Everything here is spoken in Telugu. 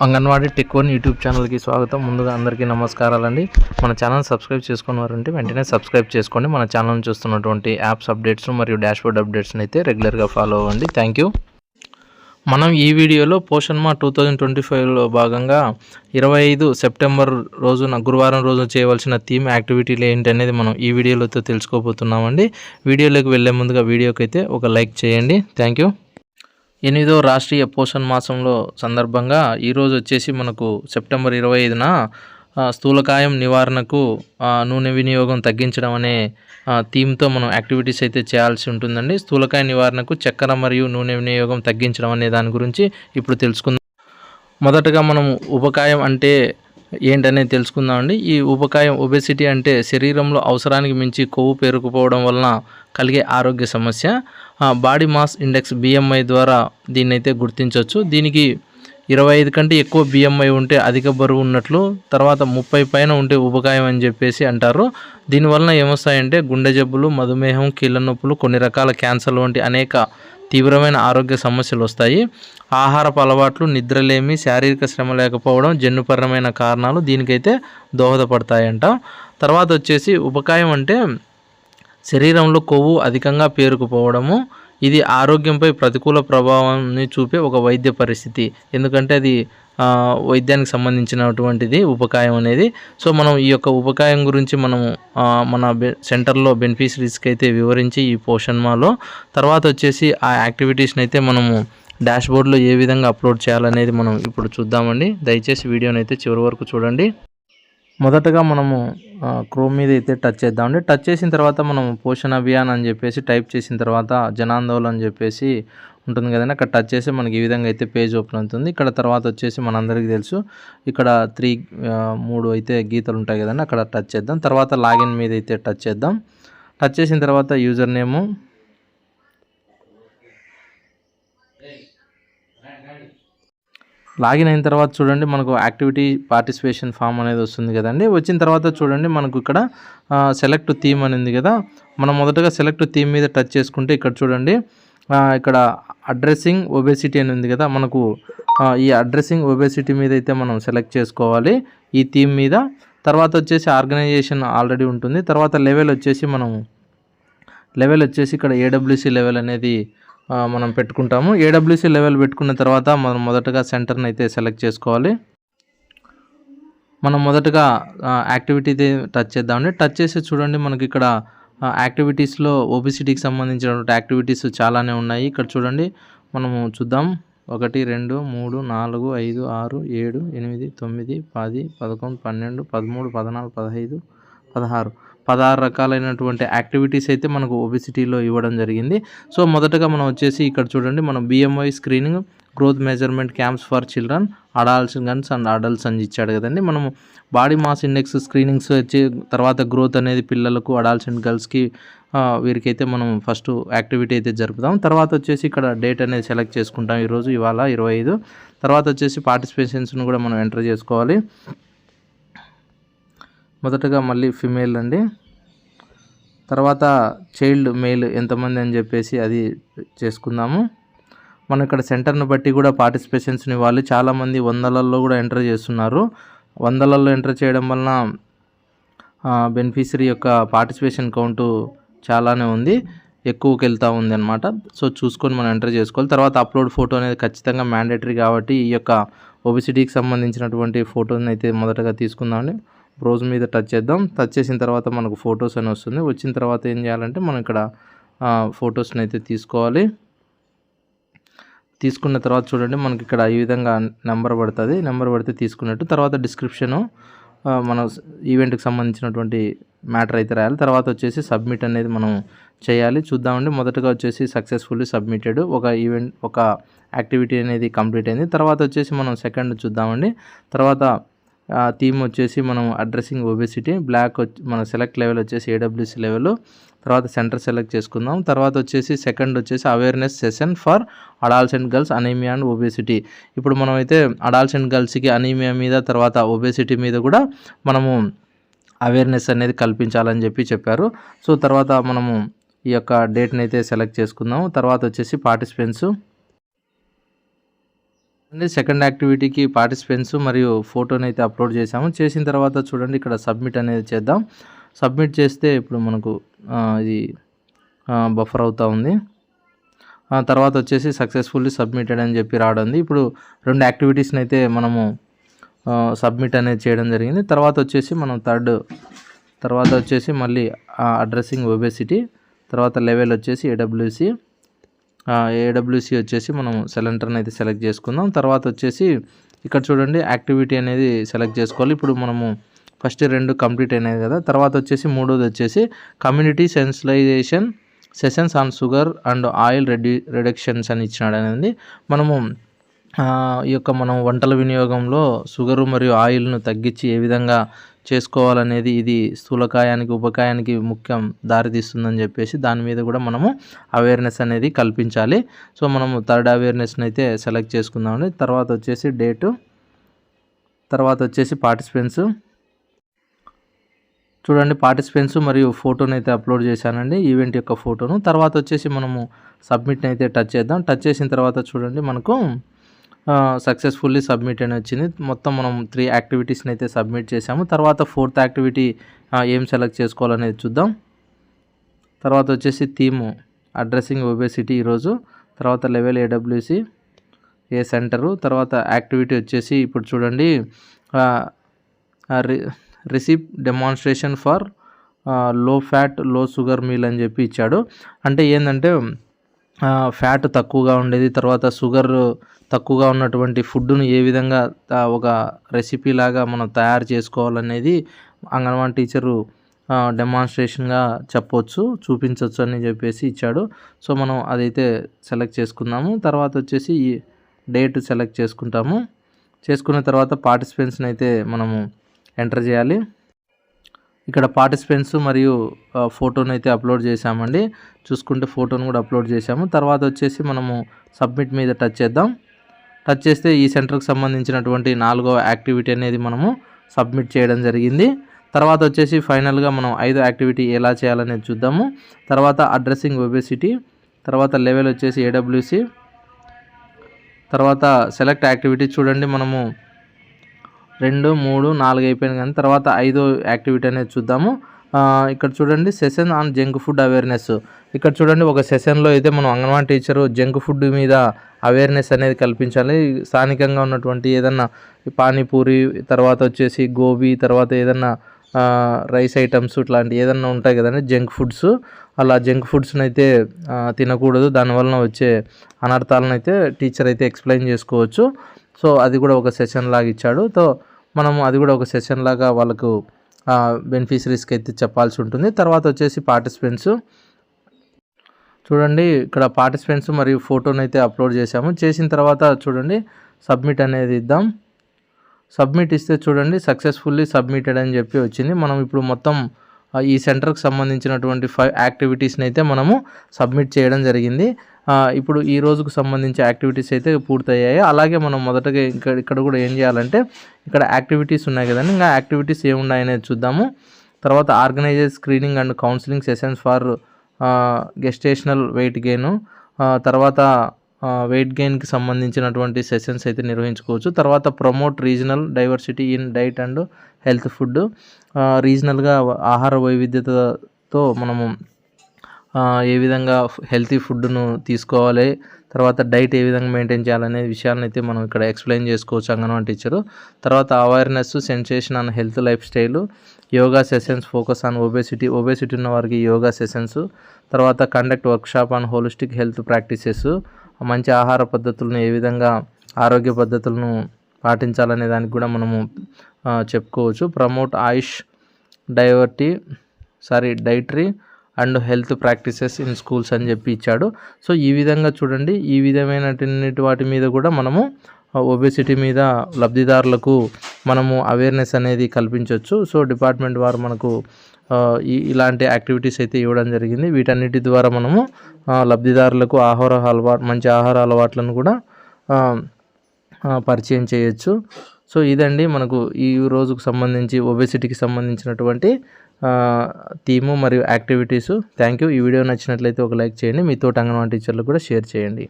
అంగన్వాడీ టెక్ వన్ యూట్యూబ్ ఛానల్కి స్వాగతం. ముందుగా అందరికీ నమస్కారాలండి. మన ఛానల్ సబ్స్క్రైబ్ చేసుకున్నారంటే వెంటనే సబ్స్క్రైబ్ చేసుకోండి. మన ఛానల్ చూస్తున్నటువంటి యాప్స్ అప్డేట్స్ మరియు డాష్బోర్డ్ అప్డేట్స్ని అయితే రెగ్యులర్గా ఫాలో అవ్వండి. Thank you. మనం ఈ వీడియోలో పోషణ్ మా 2025లో భాగంగా 25 సెప్టెంబర్ రోజున గురువారం రోజు చేయవలసిన థీమ్ యాక్టివిటీలు ఏంటి అనేది మనం ఈ వీడియోలో తెలుసుకోబోతున్నామండి. వీడియోలోకి వెళ్ళే ముందుగా వీడియోకి అయితే ఒక లైక్ చేయండి. Thank you. 8వ రాష్ట్రీయ పోషణ్ మాసంలో సందర్భంగా ఈరోజు వచ్చేసి మనకు సెప్టెంబర్ 25న స్థూలకాయం నివారణకు నూనె వినియోగం తగ్గించడం అనే థీమ్తో మనం యాక్టివిటీస్ అయితే చేయాల్సి ఉంటుందండి. స్థూలకాయ నివారణకు చక్కెర మరియు నూనె వినియోగం తగ్గించడం అనే దాని గురించి ఇప్పుడు తెలుసుకుందాం. మొదటగా మనం ఉపకాయం అంటే ఏంటనేది తెలుసుకుందామండి. ఈ ఉపకాయం ఒబెసిటీ అంటే శరీరంలో అవసరానికి మించి కొవ్వు పేరుకుపోవడం వలన కలిగే ఆరోగ్య సమస్య. బాడీ మాస్ ఇండెక్స్ BMI ద్వారా దీన్ని అయితే గుర్తించవచ్చు. దీనికి 25 కంటే ఎక్కువ BMI ఉంటే అధిక బరువు ఉన్నట్లు, తర్వాత 30 పైన ఉంటే ఉపకాయం అని చెప్పేసి అంటారు. దీనివలన ఏమొస్తాయంటే గుండె జబ్బులు, మధుమేహం, కీళ్ళ నొప్పులు, కొన్ని రకాల క్యాన్సర్లు వంటి అనేక తీవ్రమైన ఆరోగ్య సమస్యలు వస్తాయి. ఆహారపు అలవాట్లు, నిద్రలేమి, శారీరక శ్రమ లేకపోవడం జన్యుపరమైన కారణాలు దీనికైతే దోహదపడతాయంట. తర్వాత వచ్చేసి ఉపకాయం అంటే శరీరంలో కొవ్వు అధికంగా పేరుకుపోవడము. ఇది ఆరోగ్యంపై ప్రతికూల ప్రభావాన్ని చూపే ఒక వైద్య పరిస్థితి. ఎందుకంటే అది వైద్యానికి సంబంధించినటువంటిది ఉపకాయం అనేది. సో మనం ఈ యొక్క ఉపకాయం గురించి మనము మన సెంటర్లో బెనిఫిషరీస్కి అయితే వివరించి ఈ పోషణ్ మాలో తర్వాత వచ్చేసి ఆ యాక్టివిటీస్ని అయితే మనము డాష్బోర్డ్లో ఏ విధంగా అప్లోడ్ చేయాలనేది మనం ఇప్పుడు చూద్దామండి. దయచేసి వీడియోని అయితే చివరి వరకు చూడండి. మొదటగా మనము క్రోమ్ మీద అయితే టచ్ చేద్దామండి. టచ్ చేసిన తర్వాత మనం పోషణ అభియాన్ అని చెప్పేసి టైప్ చేసిన తర్వాత జనాందోళన్ అని చెప్పేసి ఉంటుంది కదండి. అక్కడ టచ్ చేసి మనకి ఈ విధంగా అయితే పేజ్ ఓపెన్ అవుతుంది. ఇక్కడ తర్వాత వచ్చేసి మనందరికీ తెలుసు ఇక్కడ 3 అయితే గీతలు ఉంటాయి కదండి. అక్కడ టచ్ చేద్దాం. తర్వాత లాగిన్ మీద అయితే టచ్ చేద్దాం. టచ్ చేసిన తర్వాత యూజర్ నేము, లాగిన్ అయిన తర్వాత చూడండి మనకు యాక్టివిటీ పార్టిసిపేషన్ ఫామ్ అనేది వస్తుంది కదండి. వచ్చిన తర్వాత చూడండి మనకు ఇక్కడ సెలెక్ట్ థీమ్ అని ఉంది కదా. మనం మొదటగా సెలెక్ట్ థీమ్ మీద టచ్ చేసుకుంటే ఇక్కడ చూడండి ఇక్కడ అడ్రస్సింగ్ ఒబెసిటీ అని ఉంది కదా. మనకు ఈ అడ్రస్సింగ్ ఒబెసిటీ మీద అయితే మనం సెలెక్ట్ చేసుకోవాలి ఈ థీమ్ మీద. తర్వాత వచ్చేసి ఆర్గనైజేషన్ ఆల్రెడీ ఉంటుంది. తర్వాత లెవెల్ వచ్చేసి ఇక్కడ AWC లెవెల్ అనేది మనం పెట్టుకుంటాము. AWC లెవెల్ పెట్టుకున్న తర్వాత మనం మొదటగా సెంటర్ని అయితే సెలెక్ట్ చేసుకోవాలి. మనం మొదటగా యాక్టివిటీ టచ్ చేద్దామండి. టచ్ చేసి చూడండి మనకి ఇక్కడ యాక్టివిటీస్లో ఒబెసిటీకి సంబంధించినటువంటి యాక్టివిటీస్ చాలానే ఉన్నాయి. ఇక్కడ చూడండి మనము చూద్దాం. 1 2 3 4 5 6 7 8 9 10 11 12 13 14 15 16 రకాలైనటువంటి యాక్టివిటీస్ అయితే మనకు ఒబెసిటీలో ఇవ్వడం జరిగింది. సో మొదటగా మనం వచ్చేసి ఇక్కడ చూడండి మనం BMI screening, growth measurement camps for children, adolescents and adults అని ఇచ్చాడు కదండి. మనము బాడీ మాస్ ఇండెక్స్ స్క్రీనింగ్స్ వచ్చి తర్వాత గ్రోత్ అనేది పిల్లలకు, అడాల్సెంట్ గర్ల్స్కి వీరికైతే మనం ఫస్ట్ యాక్టివిటీ అయితే జరుపుదాం. తర్వాత వచ్చేసి ఇక్కడ డేట్ అనేది సెలెక్ట్ చేసుకుంటాం. ఇవాళ 25. తర్వాత వచ్చేసి పార్టిసిపేషన్స్ను కూడా మనం ఎంటర్ చేసుకోవాలి. మొదటగా మళ్ళీ ఫిమేల్ అండి. తర్వాత చైల్డ్ మేల్ ఎంతమంది అని చెప్పేసి అది చేసుకుందాము. మనం ఇక్కడ సెంటర్ను బట్టి కూడా పార్టిసిపేషన్స్ని ఇవ్వాలి. చాలామంది 100లలో కూడా ఎంటర్ చేస్తున్నారు. 100లలో ఎంటర్ చేయడం వలన బెనిఫిషరీ యొక్క పార్టిసిపేషన్ కౌంటు చాలానే ఉంది, ఎక్కువకి వెళ్తూ ఉంది అనమాట. సో చూసుకొని మనం ఎంటర్ చేసుకోవాలి. తర్వాత అప్లోడ్ ఫోటో అనేది ఖచ్చితంగా మ్యాండేటరీ కాబట్టి ఈ యొక్క ఒబెసిటీకి సంబంధించినటువంటి ఫోటోని అయితే మొదటగా తీసుకుందామండి. బ్రౌజ్ మీద టచ్ చేద్దాం. టచ్ చేసిన తర్వాత మనకు ఫొటోస్ అని వస్తుంది. వచ్చిన తర్వాత ఏం చేయాలంటే మనం ఇక్కడ ఫొటోస్ని అయితే తీసుకోవాలి. తీసుకున్న తర్వాత చూడండి మనకి ఇక్కడ ఈ విధంగా నెంబర్ పడుతుంది. నెంబర్ పడితే తీసుకున్నట్టు. తర్వాత డిస్క్రిప్షను మన ఈవెంట్కి సంబంధించినటువంటి మ్యాటర్ అయితే రాయాలి. తర్వాత వచ్చేసి సబ్మిట్ అనేది మనం చేయాలి. చూద్దామండి. మొదటగా వచ్చేసి సక్సెస్ఫుల్లీ సబ్మిటెడ్, ఒక యాక్టివిటీ అనేది కంప్లీట్ అయింది. తర్వాత వచ్చేసి మనం సెకండ్ చూద్దామండి. తర్వాత థీమ్ వచ్చేసి మనం అడ్రస్సింగ్ ఒబెసిటీ, బ్లాక్ మన సెలెక్ట్ లెవెల్ వచ్చేసి AWC లెవెల్. తర్వాత సెంటర్ సెలెక్ట్ చేసుకుందాం. తర్వాత వచ్చేసి సెకండ్ వచ్చేసి awareness session for adolescent girls anaemia and obesity. ఇప్పుడు మనం అయితే అడాల్సెంట్ గర్ల్స్కి అనీమియా మీద తర్వాత ఒబెసిటీ మీద కూడా మనము అవేర్నెస్ అనేది కల్పించాలని చెప్పారు. సో తర్వాత మనము ఈ యొక్క డేట్ని అయితే సెలెక్ట్ చేసుకుందాం. తర్వాత వచ్చేసి పార్టిసిపెంట్స్ సెకండ్ యాక్టివిటీకి పార్టిసిపెంట్స్ మరియు ఫోటోనైతే అప్లోడ్ చేసాము. చేసిన తర్వాత చూడండి ఇక్కడ సబ్మిట్ అనేది చేద్దాం. సబ్మిట్ చేస్తే ఇప్పుడు మనకు ఇది బఫర్ అవుతూ ఉంది. తర్వాత వచ్చేసి సక్సెస్ఫుల్లీ సబ్మిటెడ్ అని చెప్పి రావడం. ఇప్పుడు 2 యాక్టివిటీస్ని అయితే మనము సబ్మిట్ అనేది చేయడం జరిగింది. తర్వాత వచ్చేసి మనం తర్వాత వచ్చేసి మళ్ళీ అడ్రస్సింగ్ ఒబేసిటీ, తర్వాత లెవెల్ వచ్చేసి ఏడబ్ల్యూసి వచ్చేసి మనం సెలెక్టర్ని అయితే సెలెక్ట్ చేసుకుందాం. తర్వాత వచ్చేసి ఇక్కడ చూడండి యాక్టివిటీ అనేది సెలెక్ట్ చేసుకోవాలి. ఇప్పుడు మనము ఫస్ట్ 2 కంప్లీట్ అయినాయి కదా. తర్వాత వచ్చేసి మూడోది వచ్చేసి community sensitization sessions on sugar and oil reductions అని ఇచ్చినాడు అనేది. మనము ఈ యొక్క మనం వంటల వినియోగంలో షుగరు మరియు ఆయిల్ను తగ్గించి ఏ విధంగా చేసుకోవాలనేది ఇది స్థూలకాయానికి ఉపకాయానికి ముఖ్యం దారితీస్తుందని చెప్పేసి దాని మీద కూడా మనము అవేర్నెస్ అనేది కల్పించాలి. సో మనము థర్డ్ అవేర్నెస్ని అయితే సెలెక్ట్ చేసుకుందామండి. తర్వాత వచ్చేసి డేటు, తర్వాత వచ్చేసి పార్టిసిపెంట్స్. చూడండి పార్టిసిపెంట్స్ మరియు ఫోటోని అయితే అప్లోడ్ చేశానండి, ఈవెంట్ యొక్క ఫోటోను. తర్వాత వచ్చేసి మనము సబ్మిట్ని అయితే టచ్ చేద్దాం. టచ్ చేసిన తర్వాత చూడండి మనకు సక్సెస్ఫుల్లీ సబ్మిట్ అని వచ్చింది. మొత్తం మనం 3 యాక్టివిటీస్ని అయితే సబ్మిట్ చేసాము. తర్వాత 4th యాక్టివిటీ ఏం సెలెక్ట్ చేసుకోవాలనేది చూద్దాం. తర్వాత వచ్చేసి థీము అడ్రస్సింగ్ ఒబేసిటీ ఈరోజు, తర్వాత లెవెల్ ఏడబ్ల్యూసి ఏ సెంటరు, తర్వాత యాక్టివిటీ వచ్చేసి ఇప్పుడు చూడండి రిసిప్ డెమాన్స్ట్రేషన్ ఫర్ లో ఫ్యాట్ లో షుగర్ మీల్ అని చెప్పి ఇచ్చాడు. అంటే ఏంటంటే ఫ్యాట్ తక్కువగా ఉండేది, తర్వాత షుగర్ తక్కువగా ఉన్నటువంటి ఫుడ్ను ఏ విధంగా ఒక రెసిపీ లాగా మనం తయారు చేసుకోవాలనేది అంగన్వాడీ టీచరు డెమాన్స్ట్రేషన్గా చూపించవచ్చు అని చెప్పేసి ఇచ్చాడు. సో మనం అదైతే సెలెక్ట్ చేసుకుందాము. తర్వాత వచ్చేసి ఈ డేట్ సెలెక్ట్ చేసుకున్న తర్వాత పార్టిసిపెంట్స్ని అయితే మనము ఎంటర్ చేయాలి. ఇక్కడ పార్టిసిపెంట్స్ మరియు ఫోటోని అయితే అప్లోడ్ చేసామండి. చూసుకుంటే ఫోటోను కూడా అప్లోడ్ చేసాము. తర్వాత వచ్చేసి మనము సబ్మిట్ మీద టచ్ చేద్దాం. టచ్ చేస్తే ఈ సెంటర్కి సంబంధించినటువంటి 4వ యాక్టివిటీ అనేది మనము సబ్మిట్ చేయడం జరిగింది. తర్వాత వచ్చేసి ఫైనల్గా మనం 5వ యాక్టివిటీ ఎలా చేయాలనేది చూద్దాము. తర్వాత అడ్రస్సింగ్ ఒబేసిటీ, తర్వాత లెవెల్ వచ్చేసి ఏడబ్ల్యూసి, తర్వాత సెలెక్ట్ యాక్టివిటీ. చూడండి మనము 2, 3, 4 అయిపోయింది కానీ తర్వాత 5వ యాక్టివిటీ అనేది చూద్దాము. ఇక్కడ చూడండి session on junk food awareness. ఇక్కడ చూడండి ఒక సెషన్లో అయితే మనం అంగన్వాడీ టీచరు జంక్ ఫుడ్ మీద అవేర్నెస్ అనేది కల్పించాలి. స్థానికంగా ఉన్నటువంటి ఏదన్నా పానీపూరి, తర్వాత వచ్చేసి గోబీ, తర్వాత ఏదన్నా రైస్ ఐటమ్స్ ఇట్లాంటి ఏదన్నా ఉంటాయి కదండి జంక్ ఫుడ్స్, అలా జంక్ ఫుడ్స్ని అయితే తినకూడదు. దానివలన వచ్చే అనర్థాలను అయితే టీచర్ అయితే ఎక్స్ప్లెయిన్ చేసుకోవచ్చు. సో అది కూడా ఒక సెషన్ లాగా ఇచ్చాడు. సో మనము అది కూడా ఒక సెషన్ లాగా వాళ్ళకు బెనిఫిషరీస్కి అయితే చెప్పాల్సి ఉంటుంది. తర్వాత వచ్చేసి పార్టిసిపెంట్స్. చూడండి ఇక్కడ పార్టిసిపెంట్స్ మరియు ఫోటోని అయితే అప్లోడ్ చేసాము. చేసిన తర్వాత చూడండి సబ్మిట్ అనేది ఇద్దాం. సబ్మిట్ ఇస్తే చూడండి సక్సెస్ఫుల్లీ సబ్మిటెడ్ అని చెప్పి వచ్చింది. మనం ఇప్పుడు మొత్తం ఈ సెంటర్కి సంబంధించినటువంటి 5 యాక్టివిటీస్ని అయితే మనము సబ్మిట్ చేయడం జరిగింది. ఇప్పుడు ఈ రోజుకు సంబంధించి యాక్టివిటీస్ అయితే పూర్తయ్యాయి. అలాగే మనం మొదటగా ఇక్కడ కూడా ఏం చేయాలంటే ఇక్కడ యాక్టివిటీస్ ఉన్నాయి కదండి, ఇంకా యాక్టివిటీస్ ఏమున్నాయనేది చూద్దాము. తర్వాత organiser screening and counselling sessions for gestational weight gain, తర్వాత వెయిట్ గెయిన్కి సంబంధించినటువంటి సెషన్స్ అయితే నిర్వహించుకోవచ్చు. తర్వాత promote regional diversity in diet and health food, రీజనల్గా ఆహార వైవిధ్యతతో మనము ఏ విధంగా హెల్తీ ఫుడ్ను తీసుకోవాలి, తర్వాత డైట్ ఏ విధంగా మెయింటైన్ చేయాలనే విషయాలను అయితే మనం ఇక్కడ ఎక్స్ప్లెయిన్ చేసుకోవచ్చు అంగన్వాడీ టీచరు. తర్వాత awareness sensation on health life style, yoga sessions focus on obesity ఉన్న వారికి యోగా సెషన్స్, తర్వాత conduct workshop on holistic health practices, మంచి ఆహార పద్ధతులను ఏ విధంగా ఆరోగ్య పద్ధతులను పాటించాలనే దానికి కూడా మనము చెప్పుకోవచ్చు. Promote Ayush dietary and health practices in schools అని చెప్పి ఇచ్చాడు. సో ఈ విధంగా చూడండి ఈ విధమైనటువంటి వాటి మీద కూడా మనము ఒబేసిటీ మీద లబ్ధిదారులకు మనము అవేర్నెస్ అనేది కల్పించవచ్చు. సో డిపార్ట్మెంట్ వారు మనకు ఇలాంటి యాక్టివిటీస్ అయితే ఇవ్వడం జరిగింది. వీటన్నిటి ద్వారా మనము లబ్ధిదారులకు మంచి ఆహార అలవాట్లను కూడా పరిచయం చేయొచ్చు. సో ఇదండి మనకు ఈ రోజుకు సంబంధించి ఒబేసిటీకి సంబంధించినటువంటి థీము మరియు యాక్టివిటీసు. Thank you. ఈ వీడియో నచ్చినట్లయితే ఒక లైక్ చేయండి, మీ తోటి అంగన్వాడీ టీచర్లకు కూడా షేర్ చేయండి.